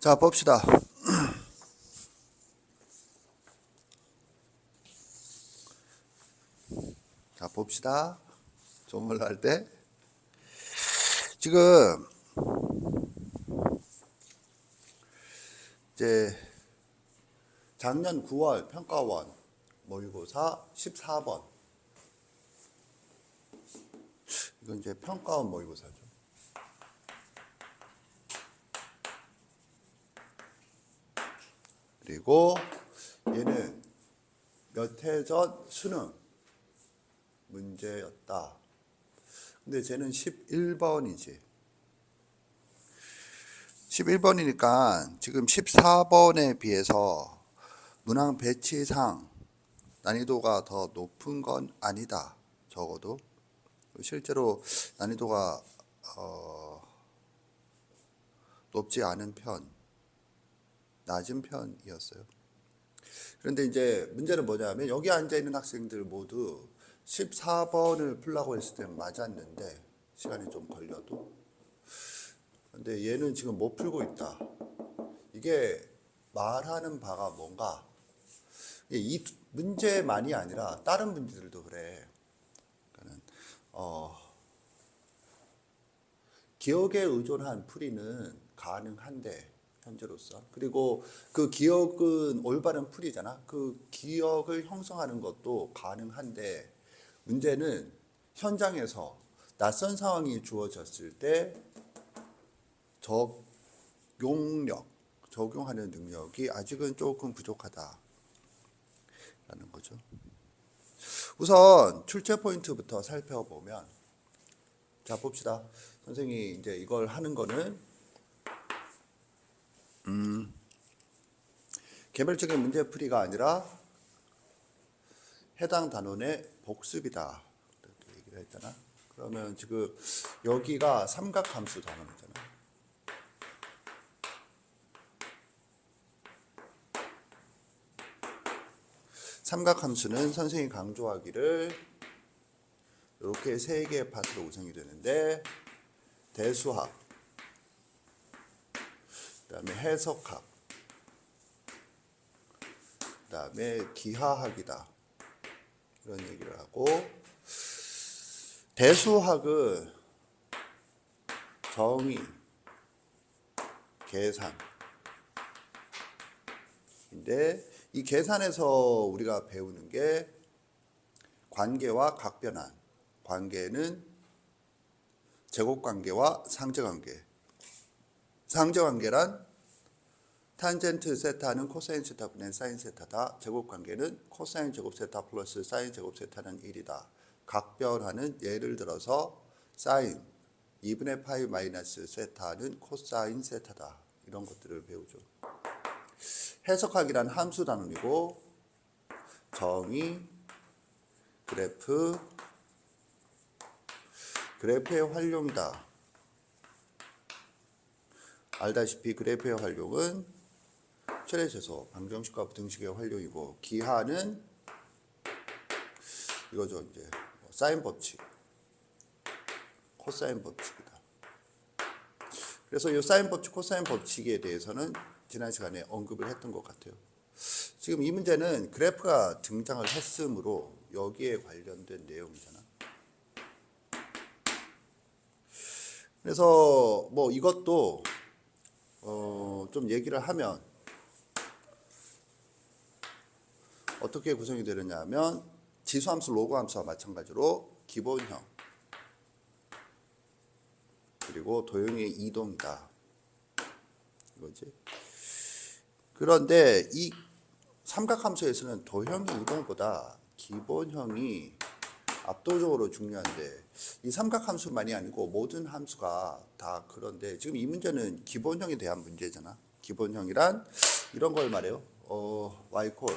자, 봅시다. 자, 봅시다. 좋은 걸로 할 때. 지금, 이제, 작년 9월 평가원 모의고사 14번. 이건 이제 평가원 모의고사죠. 그리고 얘는 몇 해 전 수능 문제였다. 근데 쟤는 11번이지. 11번이니까 지금 14번에 비해서 문항 배치상 난이도가 더 높은 건 아니다. 적어도. 실제로 난이도가 높지 않은 편, 낮은 편이었어요. 그런데 이제 문제는 뭐냐면 여기 앉아있는 학생들 모두 14번을 풀라고 했을 때는 맞았는데 시간이 좀 걸려도. 근데 얘는 지금 못 풀고 있다. 이게 말하는 바가 뭔가, 이 문제만이 아니라 다른 문제들도 그래. 그러니까는 기억에 의존한 풀이는 가능한데 현재로서, 그리고 그 기억은 올바른 풀이잖아. 그 기억을 형성하는 것도 가능한데 문제는 현장에서 낯선 상황이 주어졌을 때 적용하는 능력이 아직은 조금 부족하다라는 거죠. 우선 출제 포인트부터 살펴보면, 자 봅시다. 선생님이 이제 이걸 하는 거는 개별적인 문제풀이가 아니라 해당 단원의 복습이다, 이렇게 얘기를 했잖아. 그러면 지금 여기가 삼각함수 단원이잖아. 삼각함수는 선생님이 강조하기를 이렇게 세 개의 파트로 구성이 되는데, 대수학, 그 다음에 해석학, 그 다음에 기하학이다, 이런 얘기를 하고, 대수학은 정의, 계산인데, 이 계산에서 우리가 배우는 게 관계와 각변환. 관계는 제곱관계와 상제관계. 상제관계란 탄젠트 세타는 코사인 세타 분의 사인 세타다. 제곱관계는 코사인 제곱 세타 플러스 사인 제곱 세타는 1이다. 각변환은 예를 들어서 사인 2분의 파이 마이너스 세타는 코사인 세타다. 이런 것들을 배우죠. 해석학이란 함수 단원이고, 정의, 그래프의 활용이다. 알다시피 그래프의 활용은 최대 최소, 방정식과 부등식의 활용이고, 기하는 이거죠. 이제 사인 법칙, 코사인 법칙이다. 그래서 이 사인 법칙, 코사인 법칙에 대해서는 지난 시간에 언급을 했던 것 같아요. 지금 이 문제는 그래프가 등장을 했으므로 여기에 관련된 내용이잖아. 그래서 뭐 이것도 좀 얘기를 하면 어떻게 구성이 되느냐 하면, 지수함수, 로그함수와 마찬가지로 기본형, 그리고 도형의 이동이다, 이거지. 그런데 이 삼각함수에서는 도형의 이동보다 기본형이 압도적으로 중요한데, 이 삼각함수만이 아니고 모든 함수가 다 그런데, 지금 이 문제는 기본형에 대한 문제잖아. 기본형이란 이런 걸 말해요. y콜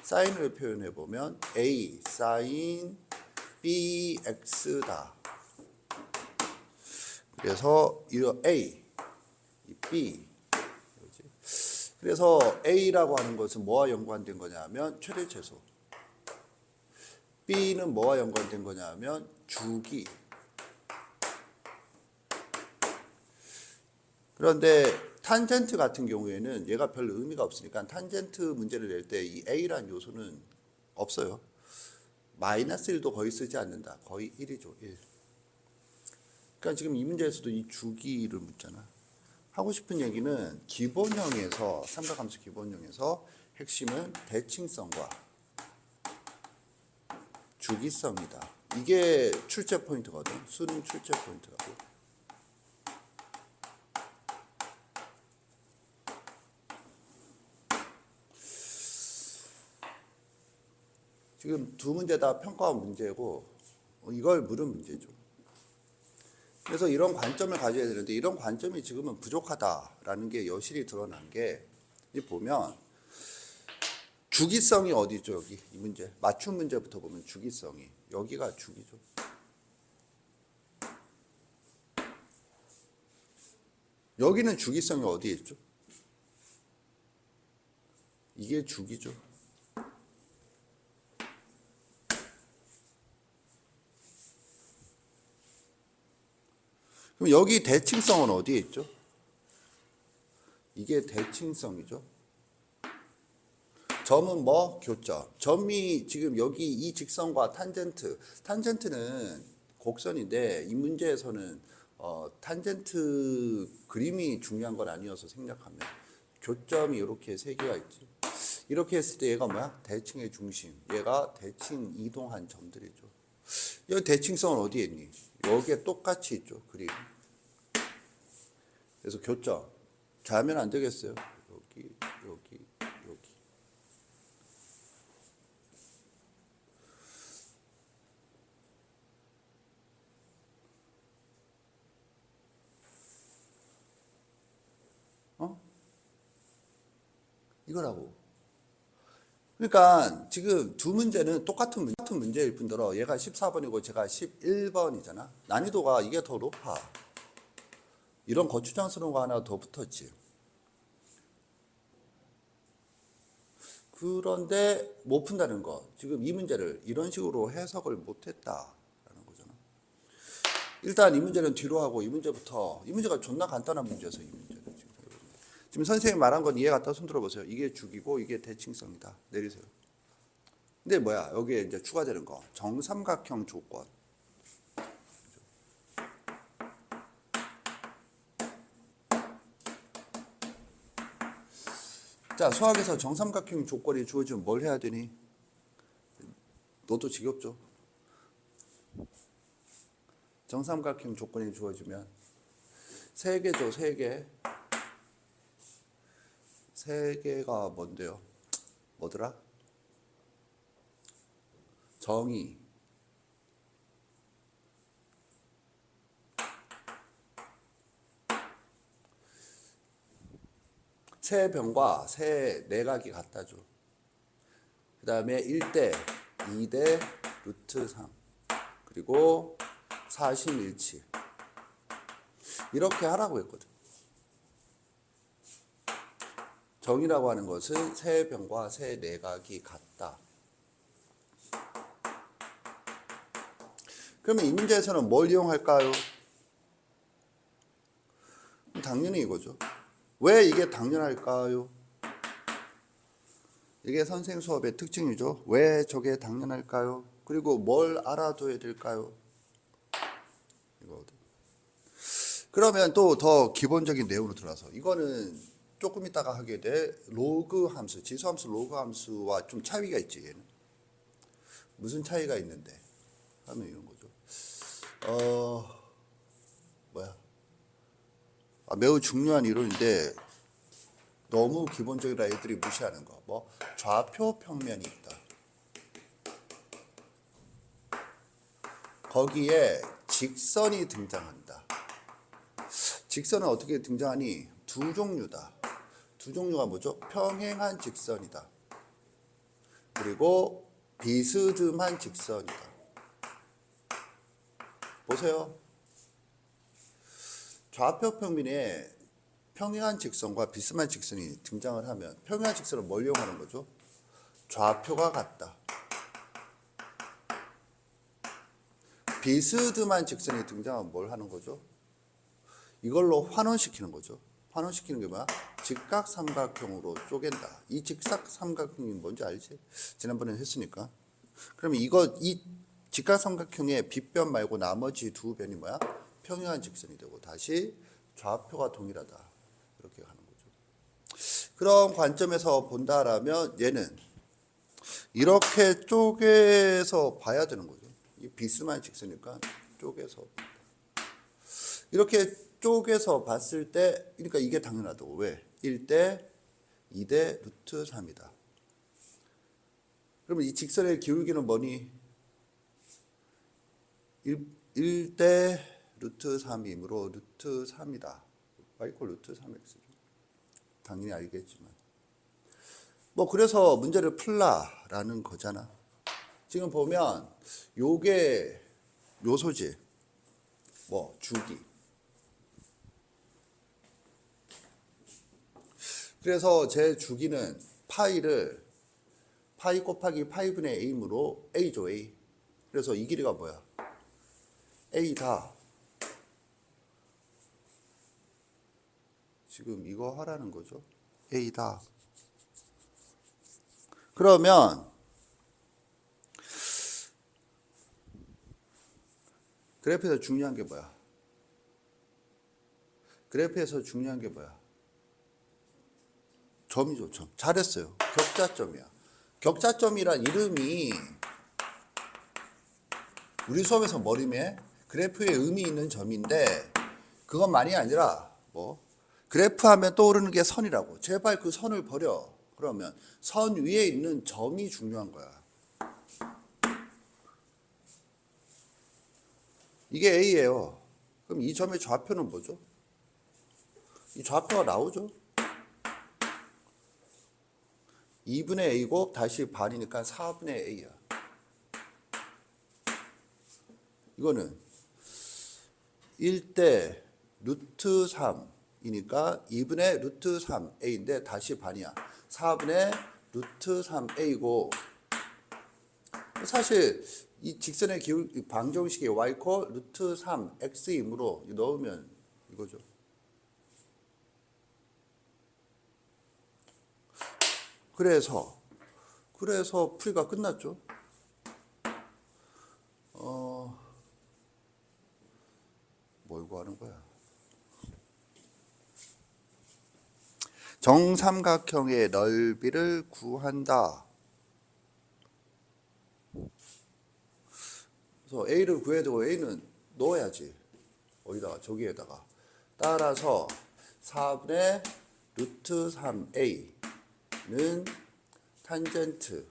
사인을 표현해 보면 a 사인 bx다. 그래서 이 a, 이 b, 그래서 a라고 하는 것은 뭐와 연관된 거냐면 최대 최소, B는 뭐와 연관된 거냐 하면 주기. 그런데 탄젠트 같은 경우에는 얘가 별 의미가 없으니까 탄젠트 문제를 낼 때 이 A라는 요소는 없어요. 마이너스 1도 거의 쓰지 않는다. 거의 1이죠. 1. 그러니까 지금 이 문제에서도 이 주기를 묻잖아. 하고 싶은 얘기는 기본형에서 삼각함수 기본형에서 핵심은 대칭성과 주기성이다. 이게 출제 포인트거든. 수능 출제 포인트라고. 지금 두 문제 다 평가원 문제고 이걸 물은 문제죠. 그래서 이런 관점을 가져야 되는데 이런 관점이 지금은 부족하다라는 게 여실히 드러난 게 보면 주기성이 어디죠? 여기 이 문제 맞춤 문제부터 보면 주기성이 여기가 주기죠. 여기는 주기성이 어디에 있죠? 이게 주기죠. 그럼 여기 대칭성은 어디에 있죠? 이게 대칭성이죠. 점은 뭐? 교점. 점이 지금 여기 이 직선과 탄젠트는 곡선인데 이 문제에서는 탄젠트 그림이 중요한 건 아니어서 생략하면 교점이 이렇게 세 개가 있지. 이렇게 했을 때 얘가 뭐야? 대칭의 중심. 얘가 대칭 이동한 점들이죠. 여기 대칭성은 어디에 있니? 여기에 똑같이 있죠. 그림. 그래서 교점. 자면 안 되겠어요. 여기. 이거라고. 그러니까 지금 두 문제는 똑같은 문제일 뿐더러 얘가 14번이고 제가 11번이잖아. 난이도가 이게 더 높아. 이런 거추장스러운 거 하나 더 붙었지. 그런데 못 푼다는 거. 지금 이 문제를 이런 식으로 해석을 못했다라는 거잖아. 일단 이 문제는 뒤로 하고 이 문제가 존나 간단한 문제여서 이 문제는 지금 선생님이 말한 건 이해 갔다 손 들어보세요. 이게 주기고 이게 대칭성이다. 내리세요. 근데 뭐야? 여기에 이제 추가되는 거. 정삼각형 조건. 자, 수학에서 정삼각형 조건이 주어지면 뭘 해야 되니? 너도 지겹죠? 정삼각형 조건이 주어지면 세 개죠, 세 개. 세 개가 뭔데요? 뭐더라? 정의, 세 변과 세 내각이 같다죠. 그 다음에 1대, 2대, 루트 3 그리고 사심일치 이렇게 하라고 했거든. 정의라고 하는 것은 세 변과 세 내각이 같다. 그러면 이 문제에서는 뭘 이용할까요? 당연히 이거죠. 왜 이게 당연할까요? 이게 선생 수업의 특징이죠. 왜 저게 당연할까요? 그리고 뭘 알아둬야 될까요? 이거거든. 그러면 또 더 기본적인 내용으로 들어가서 이거는 조금 이따가 하게 돼 로그 함수, 지수함수 로그 함수와 좀 차이가 있지. 얘는 무슨 차이가 있는데 하면 이런 거죠. 매우 중요한 이론인데 너무 기본적이라 애들이 무시하는 거. 뭐 좌표 평면이 있다. 거기에 직선이 등장한다. 직선은 어떻게 등장하니? 두 종류다. 두 종류가 뭐죠? 평행한 직선이다. 그리고 비스듬한 직선이다. 보세요. 좌표 평면에 평행한 직선과 비스듬한 직선이 등장을 하면 평행한 직선을 뭘 이용하는 거죠? 좌표가 같다. 비스듬한 직선이 등장하면 뭘 하는 거죠? 이걸로 환원시키는 거죠. 환원시키는 게 뭐야? 직각삼각형으로 쪼갠다. 이 직각삼각형이 뭔지 알지? 지난번에 했으니까. 그러면 이 직각삼각형의 빗변 말고 나머지 두 변이 뭐야? 평행한 직선이 되고 다시 좌표가 동일하다. 이렇게 하는 거죠. 그런 관점에서 본다라면 얘는 이렇게 쪼개서 봐야 되는 거죠. 이 비스듬한 직선이니까 쪼개서. 이렇게 쪼개서 봤을 때, 그러니까 이게 당연하다고. 왜? 1대 2대 루트 3이다. 그러면 이 직선의 기울기는 뭐니? 1대 루트 3이므로 루트 3이다. y 루트 3x죠. 당연히 알겠지만. 뭐 그래서 문제를 풀라라는 거잖아. 지금 보면 요게 요소지. 뭐 주기. 그래서 제 주기는 파이를 파이 곱하기 파이분의 a이므로 a죠, a. 그래서 이 길이가 뭐야? a다. 지금 이거 하라는 거죠. a다. 그러면 그래프에서 중요한 게 뭐야? 그래프에서 중요한 게 뭐야? 점이죠, 점. 잘했어요. 격자점이야. 격자점이란 이름이 우리 수업에서 머리매 그래프에 의미 있는 점인데 그것만이 아니라 뭐 그래프 하면 떠오르는 게 선이라고. 제발 그 선을 버려. 그러면 선 위에 있는 점이 중요한 거야. 이게 A예요. 그럼 이 점의 좌표는 뭐죠? 이 좌표가 나오죠? 2분의 A고 다시 반이니까 4분의 A야. 이거는 1대 루트 3이니까 2분의 루트 3A인데 다시 반이야. 4분의 루트 3A고 사실 이 직선의 기울 방정식이 y 코 루트 3x이므로 넣으면 이거죠. 그래서 풀이가 끝났죠. 뭘 구하는 거야? 정삼각형의 넓이를 구한다. 그래서 A를 구해야 되고 A는 넣어야지. 어디다가? 저기에다가. 따라서 4분의 루트 3A는 탄젠트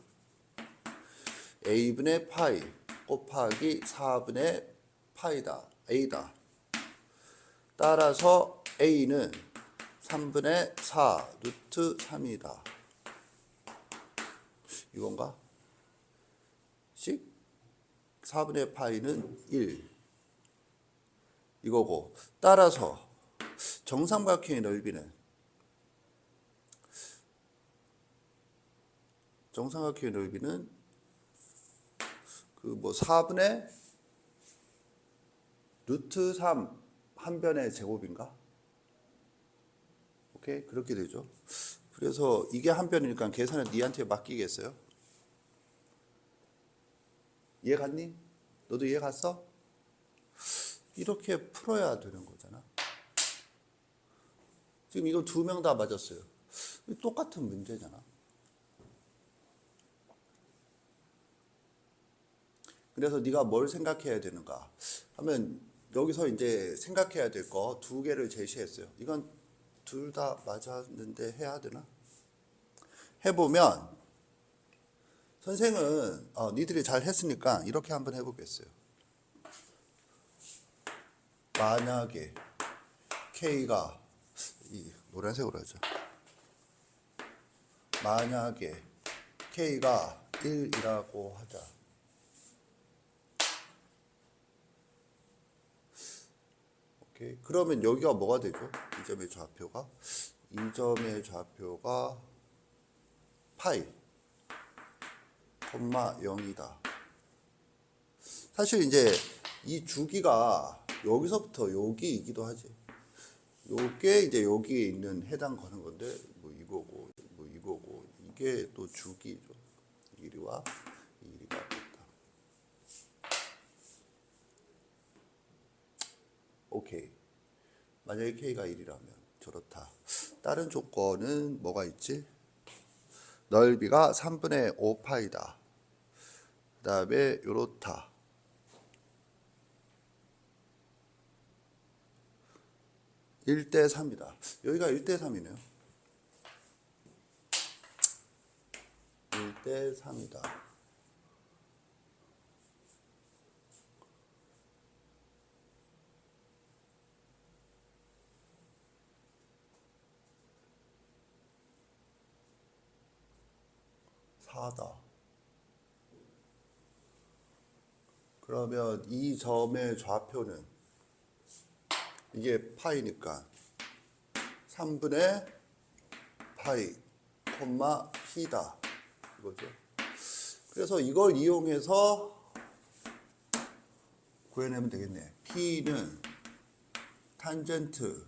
A분의 파이 곱하기 4분의 파이다. A다. 따라서 A는 3분의 4 루트 3이다. 이건가? 씩 4분의 파이는 1 이거고 따라서 정삼각형의 넓이는 그 뭐 4분의 루트 3 한 변의 제곱인가? 오케이, 그렇게 되죠. 그래서 이게 한 변이니까 계산은 니한테 맡기겠어요? 이해 갔니? 너도 이해 갔어? 이렇게 풀어야 되는 거잖아. 지금 이거 2명 다 맞았어요. 똑같은 문제잖아. 그래서 네가 뭘 생각해야 되는가 하면 여기서 이제 생각해야 될 거 2개를 제시했어요. 이건 둘 다 맞았는데 해야 되나? 해보면 선생은 니들이 잘 했으니까 이렇게 한번 해보겠어요. 만약에 K가 이 노란색으로 하죠. 만약에 K가 1이라고 하자. 오케이. 그러면 여기가 뭐가 되죠? 이 점의 좌표가? 이 점의 좌표가 파이, 0이다. 사실 이제 이 주기가 여기서부터 여기이기도 하지. 요게 이제 여기에 있는 해당 거는 건데 뭐 이거고 뭐 이거고 이게 또 주기죠. 이 길이와 이 길이가 같다. 오케이. 만약에 K가 1이라면 저렇다. 다른 조건은 뭐가 있지? 넓이가 3분의 5파이다. 그 다음에 요렇다. 1대 3이다. 여기가 1대 3이네요. 1대 3이다. 다 그러면 이 점의 좌표는 이게 파이니까 3분의 파이, 콤마 P다. 이거죠. 그래서 이걸 이용해서 구해내면 되겠네. P는 탄젠트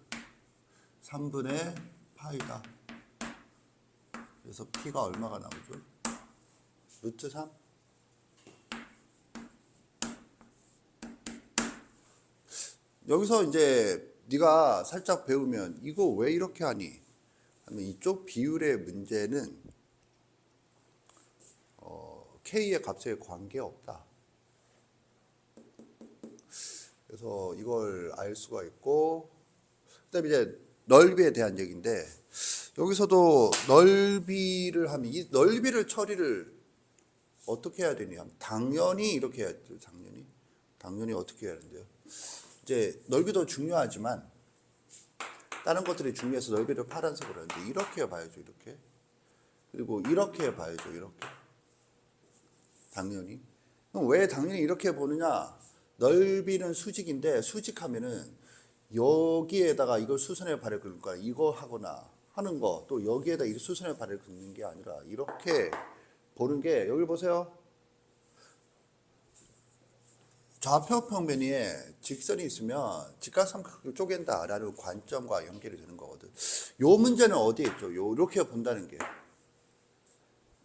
3분의 파이다. 그래서 P가 얼마가 나오죠? 루트 3? 여기서 이제 네가 살짝 배우면 이거 왜 이렇게 하니? 하면 이쪽 비율의 문제는 K의 값에 관계없다. 그래서 이걸 알 수가 있고, 그다음에 이제 넓이에 대한 얘기인데 여기서도 넓이를 하면 이 넓이를 처리를 어떻게 해야 되냐? 당연히 이렇게 해야죠. 당연히 어떻게 해야 되는데요? 이제 넓이도 중요하지만 다른 것들이 중요해서 넓이를 파란색으로 하는데 이렇게 봐야죠. 이렇게. 그리고 이렇게 봐야죠. 이렇게. 당연히. 그럼 왜 당연히 이렇게 보느냐? 넓이는 수직인데 수직하면은 여기에다가 이걸 수선의 발을 긁을 거야. 이거 하거나 하는 거 또 여기에다 이 수선의 발을 긁는 게 아니라 이렇게 보는 게 여기 보세요. 좌표 평면에 직선이 있으면 직각삼각형을 쪼갠다라는 관점과 연결이 되는 거거든. 요 문제는 어디에 있죠? 이렇게 본다는 게.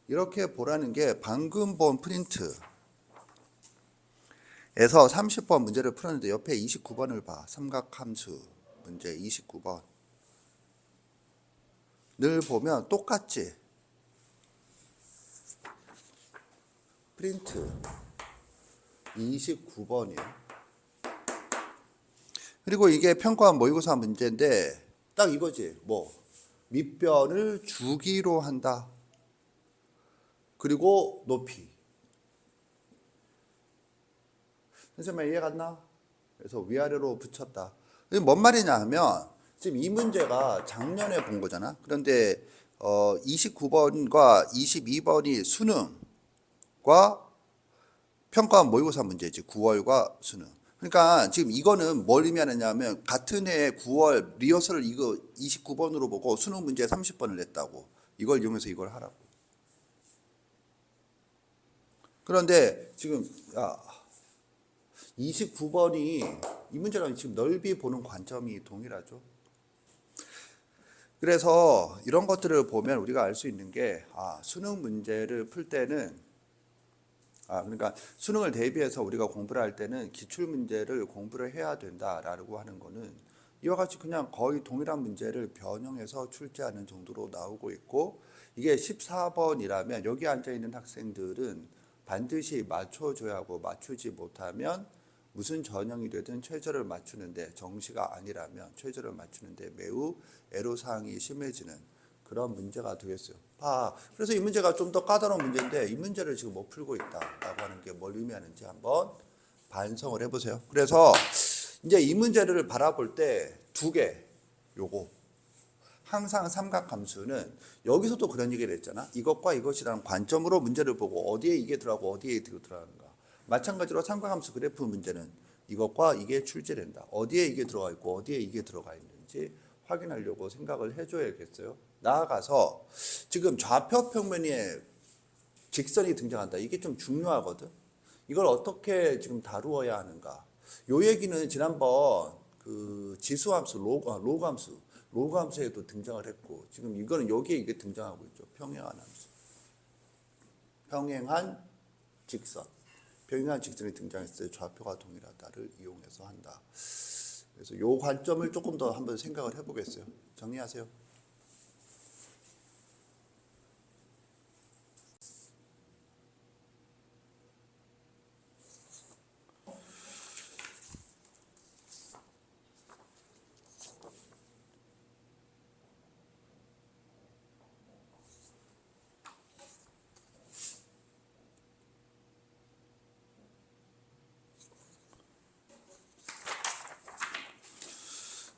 이렇게 보라는 게 방금 본 프린트에서 30번 문제를 풀었는데 옆에 29번을 봐. 삼각함수 문제 29번. 늘 보면 똑같지? 프린트 29번이에요. 그리고 이게 평가원 모의고사 문제인데 딱 이거지. 뭐 밑변을 주기로 한다. 그리고 높이. 선생님 이해 갔나? 그래서 위아래로 붙였다. 이게 뭔 말이냐 하면 지금 이 문제가 작년에 본 거잖아. 그런데 29번과 22번이 수능과 평가원 모의고사 문제지. 9월과 수능. 그러니까 지금 이거는 뭘 의미하느냐면 같은 해 9월 리허설을 이거 29번으로 보고 수능 문제 30번을 냈다고. 이걸 이용해서 이걸 하라고. 그런데 지금 29번이 이 문제랑 지금 넓이 보는 관점이 동일하죠. 그래서 이런 것들을 보면 우리가 알 수 있는 게 수능 문제를 풀 때는 그러니까 수능을 대비해서 우리가 공부를 할 때는 기출 문제를 공부를 해야 된다라고 하는 거는 이와 같이 그냥 거의 동일한 문제를 변형해서 출제하는 정도로 나오고 있고 이게 14번이라면 여기 앉아 있는 학생들은 반드시 맞춰줘야 하고 맞추지 못하면 무슨 전형이 되든 최저를 맞추는데 정시가 아니라면 최저를 맞추는데 매우 애로사항이 심해지는 그런 문제가 되겠어요. 그래서 이 문제가 좀 더 까다로운 문제인데 이 문제를 지금 못 풀고 있다라고 하는 게 뭘 의미하는지 한번 반성을 해보세요. 그래서 이제 이 문제를 바라볼 때 두 개, 요거 항상 삼각함수는 여기서도 그런 얘기를 했잖아. 이것과 이것이라는 관점으로 문제를 보고 어디에 이게 들어가고 어디에 이게 들어가는가. 마찬가지로 삼각함수 그래프 문제는 이것과 이게 출제된다. 어디에 이게 들어가 있고 어디에 이게 들어가 있는지 확인하려고 생각을 해줘야겠어요. 나아가서 지금 좌표 평면에 직선이 등장한다. 이게 좀 중요하거든. 이걸 어떻게 지금 다루어야 하는가. 요 얘기는 지난번 그 지수함수 로그 함수에도 등장을 했고, 지금 이거는 여기에 이게 등장하고 있죠. 평행한 함수. 평행한 직선. 평행한 직선이 등장했을 때 좌표가 동일하다를 이용해서 한다. 그래서 이 관점을 조금 더 한번 생각을 해보겠어요. 정리하세요.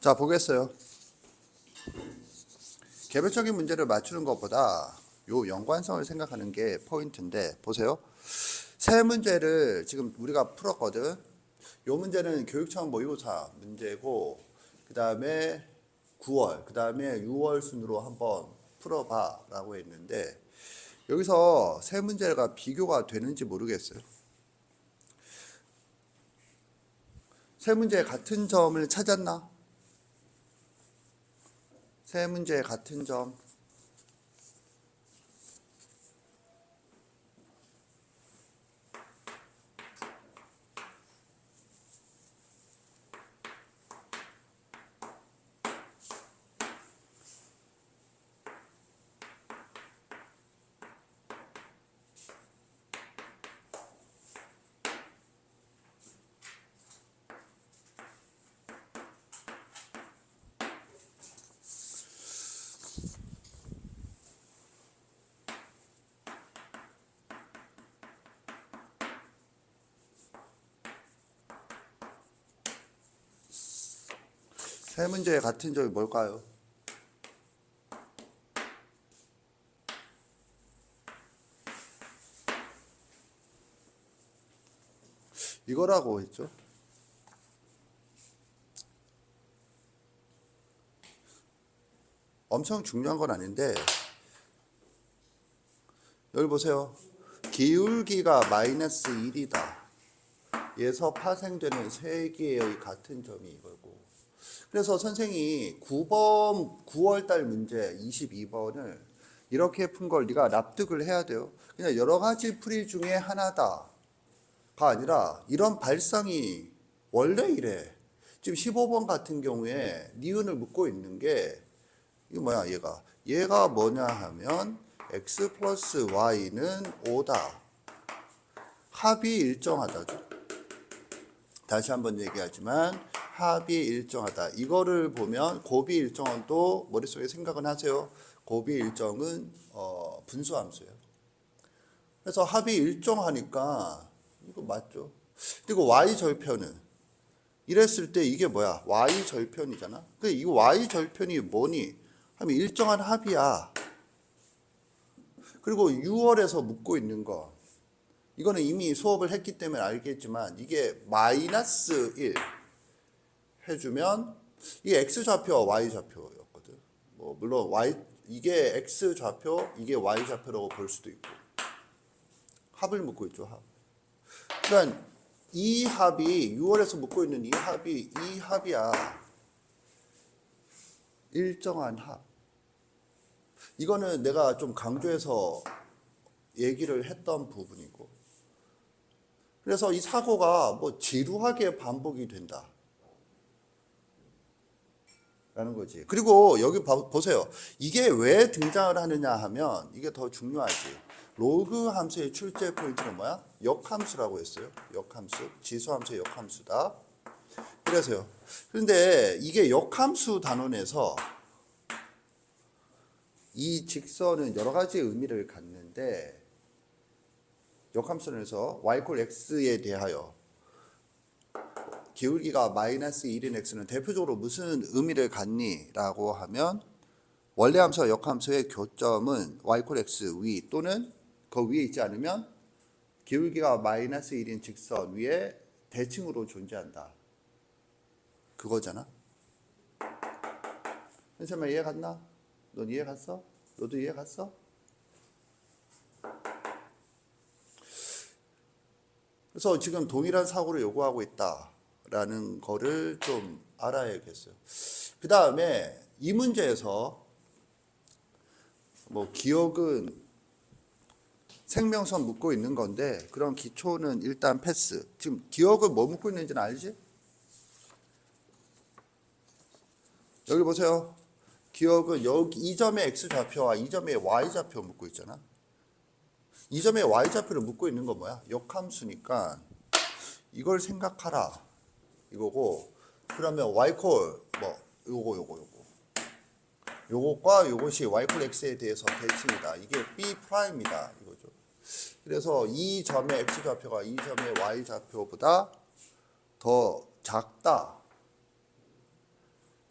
자, 보겠어요. 개별적인 문제를 맞추는 것보다 요 연관성을 생각하는 게 포인트인데, 보세요. 세 문제를 지금 우리가 풀었거든. 요 문제는 교육청 모의고사 문제고, 그 다음에 9월, 그 다음에 6월 순으로 한번 풀어봐 라고 했는데, 여기서 세 문제가 비교가 되는지 모르겠어요. 세 문제 같은 점을 찾았나? 세 문제 같은 점. 세 문제 같은 점이 뭘까요? 이거라고 했죠. 엄청 중요한 건 아닌데, 여기 보세요. 기울기가 마이너스 1이다. 에서 파생되는 세 개의 같은 점이 이거고. 그래서 선생이 9월 문제 22번을 이렇게 푼 걸 네가 납득을 해야 돼요. 그냥 여러 가지 풀이 중에 하나다가 아니라 이런 발상이 원래 이래. 지금 15번 같은 경우에 니은을 묶고 있는 게 이거 뭐야, 얘가 뭐냐 하면 x 플러스 y는 5다. 합이 일정하다죠. 다시 한번 얘기하지만 합이 일정하다. 이거를 보면 곱이 일정은 또 머릿속에 생각은 하세요. 곱이 일정은 분수함수예요. 그래서 합이 일정하니까 이거 맞죠. 그리고 y 절편은 이랬을 때 이게 뭐야? y 절편이잖아. 그 이 y 절편이 뭐니? 하면 일정한 합이야. 그리고 6월에서 묻고 있는 거, 이거는 이미 수업을 했기 때문에 알겠지만 이게 마이너스 1 해주면 이게 x좌표와 y좌표였거든. 뭐 물론 이게 x좌표, 이게 y좌표라고 볼 수도 있고. 합을 묶고 있죠, 합. 그러니까 이 합이 6월에서 묶고 있는 이 합이야. 일정한 합. 이거는 내가 좀 강조해서 얘기를 했던 부분이고. 그래서 이 사고가 뭐 지루하게 반복이 된다. 라는 거지. 그리고 여기 보세요. 이게 왜 등장을 하느냐 하면 이게 더 중요하지. 로그 함수의 출제 포인트는 뭐야? 역함수라고 했어요. 역함수. 지수함수의 역함수다. 그래서요. 그런데 이게 역함수 단원에서 이 직선은 여러 가지 의미를 갖는데, 역함수에서 y 콜 x에 대하여 기울기가 마이너스 1인 x는 대표적으로 무슨 의미를 갖니? 라고 하면 원래 함수와 역함수의 교점은 y 콜 x 위 또는 그 위에 있지 않으면 기울기가 마이너스 1인 직선 위에 대칭으로 존재한다. 그거잖아. 선생님 이해 갔나? 넌 이해 갔어? 너도 이해 갔어? 그래서 지금 동일한 사고를 요구하고 있다 라는 거를 좀 알아야겠어요. 그 다음에 이 문제에서 뭐 기억은 생명선 묻고 있는 건데 그런 기초는 일단 패스. 지금 기억은 뭐 묻고 있는지는 알지? 여기 보세요. 기억은 여기 이 점의 x좌표와 이 점의 y좌표 묻고 있잖아. 이 점의 y좌표를 묻고 있는 건 뭐야? 역함수니까 이걸 생각하라 이거고, 그러면 y콜 뭐 요것과 요것이 y콜 x에 대해서 대칭이다. 이게 b'이다 이거죠. 그래서 이 점의 x좌표가 이 점의 y좌표보다 더 작다.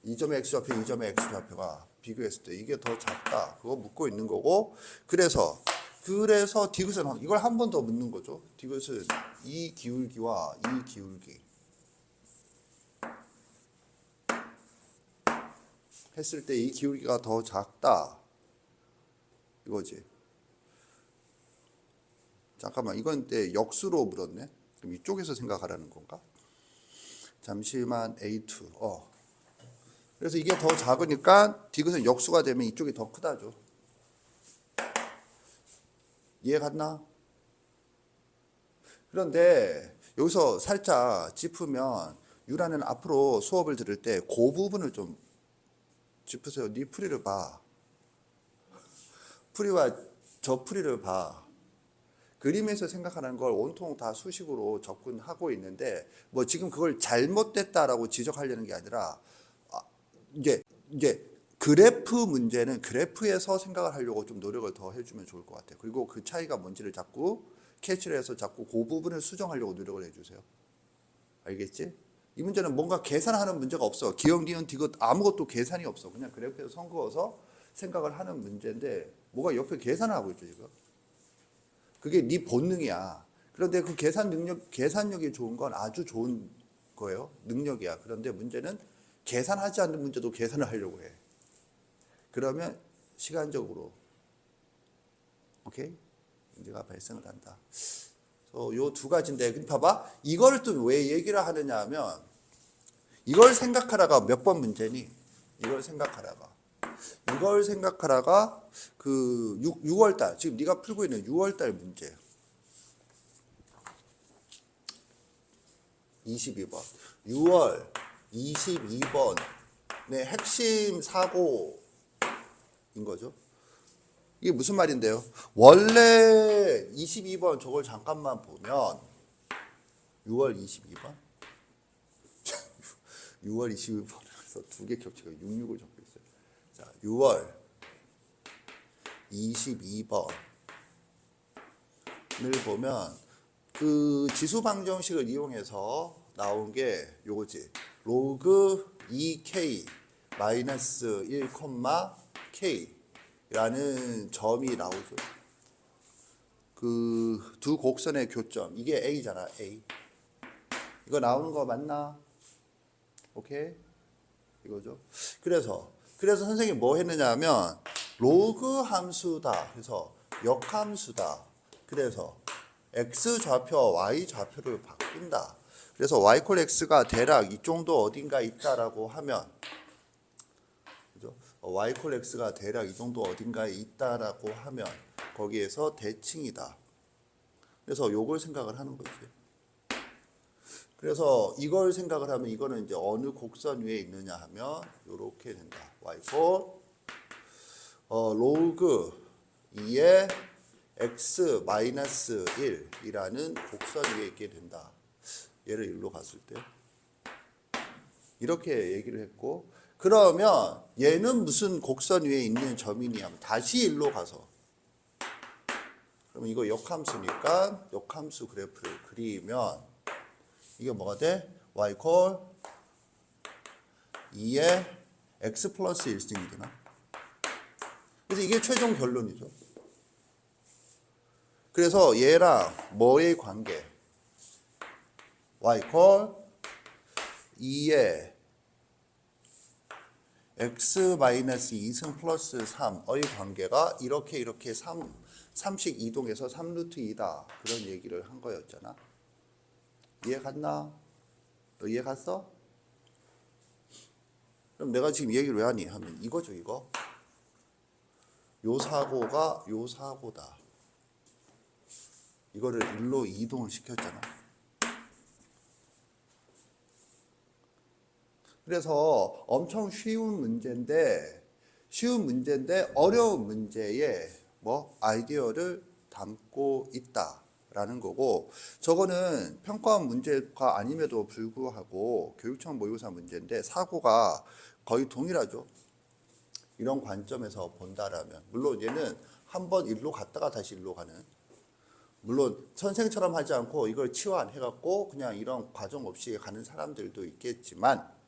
이 점의 x좌표, 이 점의 x좌표가 비교했을 때 이게 더 작다. 그거 묻고 있는 거고, 그래서 디귿은 이걸 한 번 더 묻는 거죠. 디귿은 이 기울기와 이 기울기 했을 때 이 기울기가 더 작다 이거지. 잠깐만, 이건 때 역수로 물었네. 그럼 이쪽에서 생각하라는 건가? 잠시만. A2. 그래서 이게 더 작으니까 디귿은 역수가 되면 이쪽이 더 크다죠. 이해 갔나? 그런데 여기서 살짝 짚으면, 유라는 앞으로 수업을 들을 때 그 부분을 좀 짚으세요. 네 풀이를 봐. 풀이와 저 풀이를 봐. 그림에서 생각하는 걸 온통 다 수식으로 접근하고 있는데, 뭐 지금 그걸 잘못됐다라고 지적하려는 게 아니라, 이게 그래프 문제는 그래프에서 생각을 하려고 좀 노력을 더 해주면 좋을 것 같아요. 그리고 그 차이가 뭔지를 자꾸 캐치를 해서 자꾸 그 부분을 수정하려고 노력을 해주세요. 알겠지? 이 문제는 뭔가 계산하는 문제가 없어. 기억, 니은, 디귿 아무것도 계산이 없어. 그냥 그래프에서 선 그어서 생각을 하는 문제인데 뭐가 옆에 계산을 하고 있죠 지금. 그게 네 본능이야. 그런데 그 계산력이 좋은 건 아주 좋은 거예요. 능력이야. 그런데 문제는 계산하지 않는 문제도 계산을 하려고 해. 그러면 시간적으로 오케이? 문제가 발생을 한다. 요 두 가지인데, 근데 봐봐. 이거를 또 왜 얘기를 하느냐 하면, 이걸 생각하다가 몇 번 문제니? 이걸 생각하다가 그 6월달, 지금 네가 풀고 있는 6월달 문제 22번 6월 22번의 핵심 사고인 거죠. 이게 무슨 말인데요? 원래 22번 저걸 잠깐만 보면 6월 22번 6월 22번에서 두 개 겹치고 66을 적고 있어요. 자, 6월 22번을 보면 그 지수 방정식을 이용해서 나온 게 요거지. 로그 2k 마이너스 1, k 라는 점이 나오죠. 그 두 곡선의 교점, 이게 A잖아. A. 이거 나오는 거 맞나? 오케이? 이거죠. 그래서 선생님이 뭐 했느냐 하면 로그 함수다. 그래서 역함수다. 그래서 x좌표와 y좌표를 바꾼다. 그래서 y콜 x가 대략 이 정도 어딘가 있다라고 하면, 그죠? y콜 x가 대략 이 정도 어딘가에 있다라고 하면 거기에서 대칭이다. 그래서 요걸 생각을 하는 거지. 그래서 이걸 생각을 하면 이거는 이제 어느 곡선 위에 있느냐 하면 요렇게 된다. y콜 로그 2의 x 마이너스 1이라는 곡선 위에 있게 된다. 얘를 일로 갔을 때 이렇게 얘기를 했고, 그러면 얘는 무슨 곡선 위에 있는 점이냐 하면 다시 일로 가서, 그럼 이거 역함수니까 역함수 그래프를 그리면 이게 뭐가 돼? y콜 2의 x 플러스 1승이 되나? 그래서 이게 최종 결론이죠. 그래서 얘랑 뭐의 관계? y콜 2의 x 마이너스 2승 플러스 3의 관계가 이렇게 3씩 이동해서 3루트 2다. 그런 얘기를 한 거였잖아. 이해 갔나? 너 이해 갔어? 그럼 내가 지금 얘기를 왜 하니 하면 이거죠, 이거. 요 사고가 요 사고다. 이거를 일로 이동을 시켰잖아. 그래서 엄청 쉬운 문제인데 어려운 문제에 뭐 아이디어를 담고 있다라는 거고, 저거는 평가원 문제가 아님에도 불구하고 교육청 모의고사 문제인데 사고가 거의 동일하죠. 이런 관점에서 본다라면, 물론 얘는 한번 일로 갔다가 다시 일로 가는, 물론 선생처럼 하지 않고 이걸 치환해갖고 그냥 이런 과정 없이 가는 사람들도 있겠지만,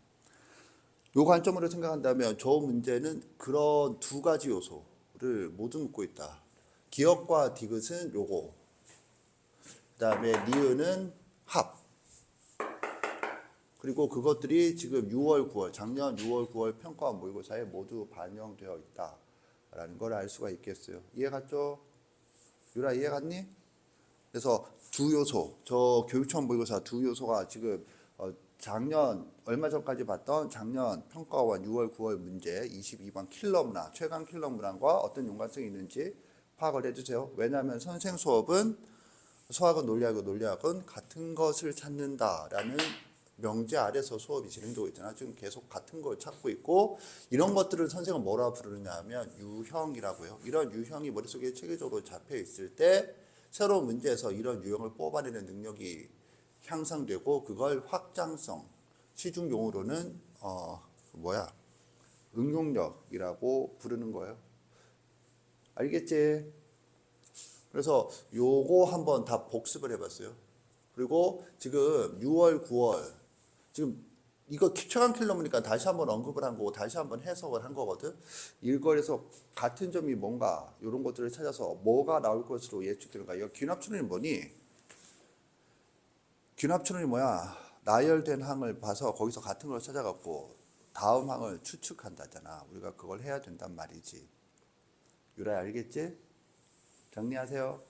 요 관점으로 생각한다면 저 문제는 그런 두 가지 요소를 모두 묻고 있다. 기억과 디귿은 요거, 그 다음에 니은은 합, 그리고 그것들이 지금 6월, 9월, 작년 6월, 9월 평가원 모의고사에 모두 반영되어 있다라는 걸 알 수가 있겠어요. 이해 갔죠? 유라 이해 갔니? 그래서 두 요소, 저 교육청 모의고사 두 요소가 지금 작년 얼마 전까지 봤던 작년 평가원 6월, 9월 문제 22번 킬러 문항, 최강 킬러 문항과 어떤 연관성이 있는지 파악을 해주세요. 왜냐하면 선생 수업은 수학은 논리학은 논리학은 같은 것을 찾는다라는 명제 아래서 수업이 진행되고 있잖아. 지금 계속 같은 걸 찾고 있고, 이런 것들을 선생은 뭐라 부르느냐 하면 유형이라고요. 이런 유형이 머릿속에 체계적으로 잡혀 있을 때 새로운 문제에서 이런 유형을 뽑아내는 능력이 향상되고, 그걸 확장성, 시중 용어로는 응용력이라고 부르는 거예요. 알겠지? 그래서 요거 한번 다 복습을 해봤어요. 그리고 지금 6월, 9월 지금 이거 최강 킬러문이니까 다시 한번 언급을 한 거고 다시 한번 해석을 한 거거든. 이거에서 같은 점이 뭔가 이런 것들을 찾아서 뭐가 나올 것으로 예측되는가. 이거 귀납추론이 뭐니? 귀납추론이 뭐야? 나열된 항을 봐서 거기서 같은 걸 찾아갖고 다음 항을 추측한다잖아. 우리가 그걸 해야 된단 말이지. 유라야 알겠지? 정리하세요.